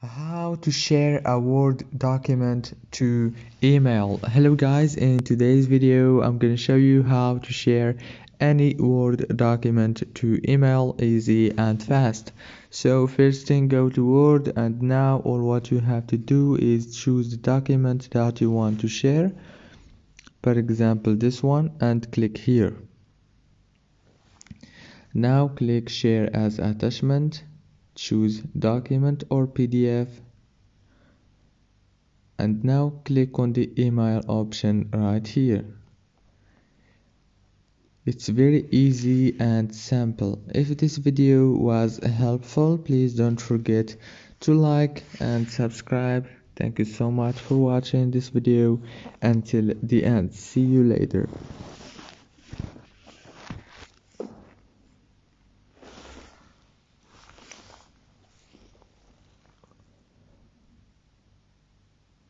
How to share a Word document to email. Hello guys, in today's video I'm going to show you how to share any Word document to email easy and fast. So first thing, go to Word, and now all what you have to do is choose the document that you want to share. For example this one, and click here. Now click share as attachment, choose document or PDF, and now click on the email option right here. It's very easy and simple. If this video was helpful, please don't forget to like and subscribe. Thank you so much for watching this video until the end. See you later.